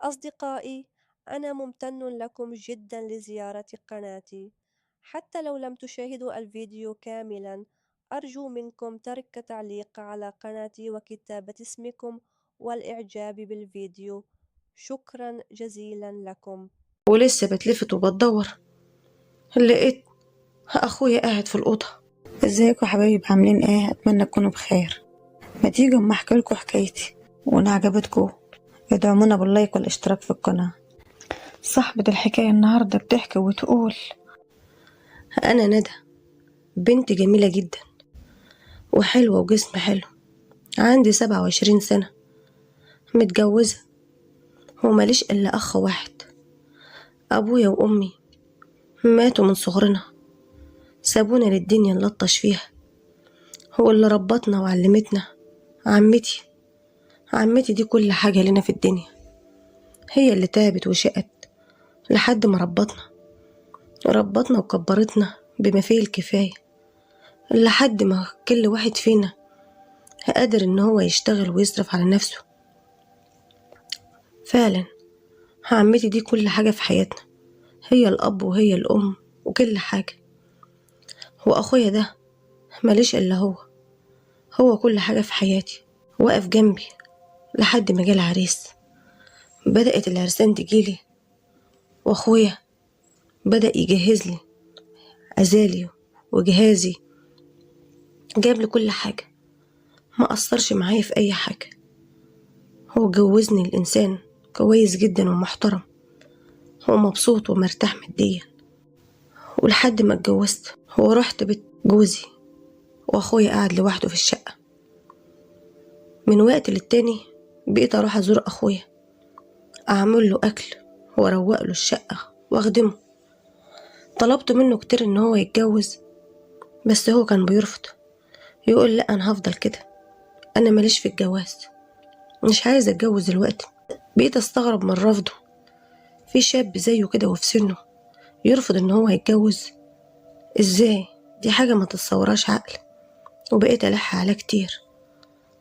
أصدقائي، أنا ممتن لكم جدا لزيارة قناتي. حتى لو لم تشاهدوا الفيديو كاملا، أرجو منكم ترك تعليق على قناتي وكتابة اسمكم والإعجاب بالفيديو. شكرا جزيلا لكم. ولسه بتلفت وبتدور، لقيت اخويا قاعد في الاوضه. ازيكم يا حبايب، عاملين ايه؟ اتمنى تكونوا بخير. ما تيجوا اما احكي لكم حكايتي، وان عجبتكم ادعمونا باللايك والاشتراك في القناه. صاحبة الحكايه النهارده بتحكي وتقول: انا ندى، بنت جميله جدا وحلوه وجسم حلو، عندي 27 سنه، متجوزه وماليش الا اخ واحد. ابويا وامي ماتوا من صغرنا، سابونا للدنيا نلطش فيها. هو اللي ربطنا وعلمتنا عمتي. عمتي دي كل حاجة لنا في الدنيا، هي اللي تعبت وشقت لحد ما ربطنا وكبرتنا بما فيه الكفاية، لحد ما كل واحد فينا قادر ان هو يشتغل ويصرف على نفسه. فعلا عمتي دي كل حاجة في حياتنا، هي الأب وهي الأم وكل حاجة. وأخويا ده ماليش إلا هو كل حاجة في حياتي، واقف جنبي لحد ما جه العريس. بدأت العرسان تجيلي، وأخويا بدأ يجهز لي عزالي وجهازي، جاب لي كل حاجة، ما قصرش معايا في أي حاجة. هو جوزني الإنسان كويس جدا ومحترم، هو مبسوط ومرتاح ماديا. ولحد ما اتجوزت هو رحت بيت جوزي، وأخويا قاعد لوحده في الشقة. من وقت للتاني بقيت أروح أزور أخويا، أعمل له أكل وأروق له الشقة وأخدمه. طلبت منه كتير إن هو يتجوز، بس هو كان بيرفض، يقول لا أنا هفضل كده، أنا ماليش في الجواز، مش عايز أتجوز دلوقتي. بقيت أستغرب من رفضه، في شاب زيه كده وفي سنه يرفض إن هو يتجوز؟ إزاي؟ دي حاجة ما تتصوراش عقل. وبقيت ألح عليه كتير،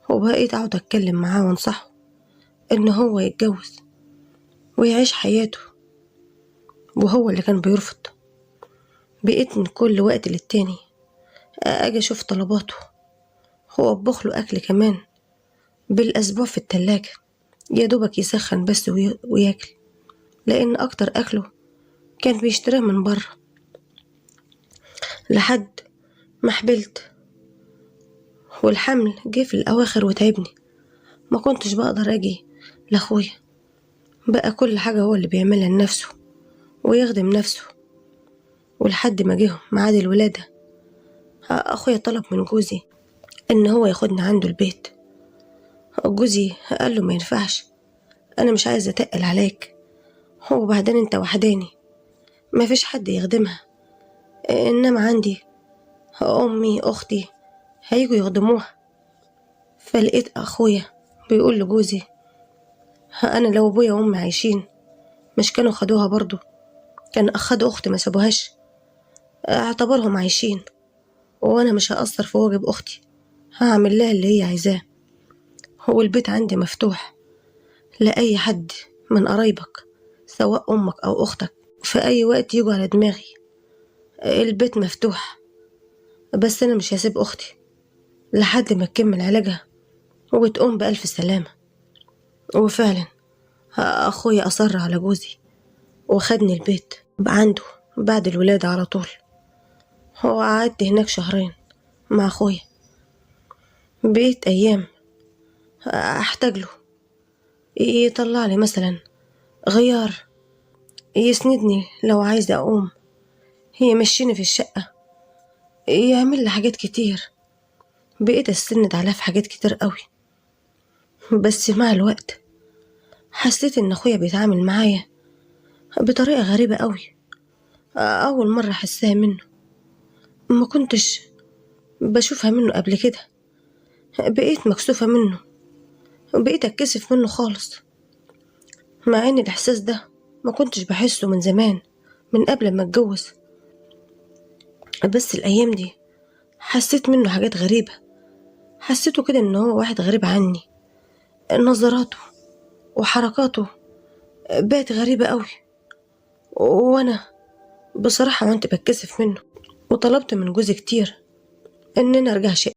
وبقيت أقعد أتكلم معاه وأنصحه إن هو يتجوز ويعيش حياته، وهو اللي كان بيرفض. بقيت من كل وقت للتاني أجي أشوف طلباته، هو أطبخ له أكل كمان بالأسبوع في التلاجة، يا دوبك يسخن بس وياكل، لأن أكتر أكله كان بيشتريه من بره. لحد ما حبلت، والحمل جه في الأواخر وتعبني، ما كنتش بقدر أجي لأخويا، بقى كل حاجة هو اللي بيعملها لنفسه ويخدم نفسه. ولحد ما جه ميعاد الولادة، أخويا طلب من جوزي إن هو ياخدني عنده البيت. جوزي قال له ما ينفعش، أنا مش عايز أتقل عليك، وبعدين أنت وحداني ما فيش حد يخدمها، إنما عندي أمي أختي هيجوا يخدموها. فلقيت أخويا بيقول لجوزي: أنا لو أبويا وأمي عايشين مش كانوا خدوها برضو؟ كان أخدوا أختي ما سابوهاش، اعتبرهم عايشين، وأنا مش هقصر في واجب أختي، هعمل لها اللي هي عايزاه. هو البيت عندي مفتوح لأي حد من قرايبك، سواء أمك أو أختك، في أي وقت يجوا على دماغي، البيت مفتوح. بس أنا مش هسيب أختي لحد ما تكمل علاجها وتقوم بألف سلامة. وفعلا أخويا أصر على جوزي وخدني البيت عنده بعد الولادة على طول. هو قعدت هناك شهرين مع أخويا، بقيت أيام أحتاج له يطلع لي مثلا غيار، يسندني لو عايزة أقوم، يمشيني في الشقة، يعمل لي حاجات كتير. بقيت أستند عليه في حاجات كتير قوي. بس مع الوقت حسيت إن أخويا بيتعامل معايا بطريقة غريبة قوي، أول مرة أحسها منه، ما كنتش بشوفها منه قبل كده. بقيت مكسوفة منه، بقيت أتكسف منه خالص، مع إن الإحساس ده ما كنتش بحسه من زمان، من قبل ما أتجوز. بس الأيام دي حسيت منه حاجات غريبة، حسيته كده إن هو واحد غريب عني، نظراته وحركاته بقت غريبة قوي، وأنا بصراحة كنت بتكسف منه، وطلبت من جوزي كتير إننا أرجع شقة.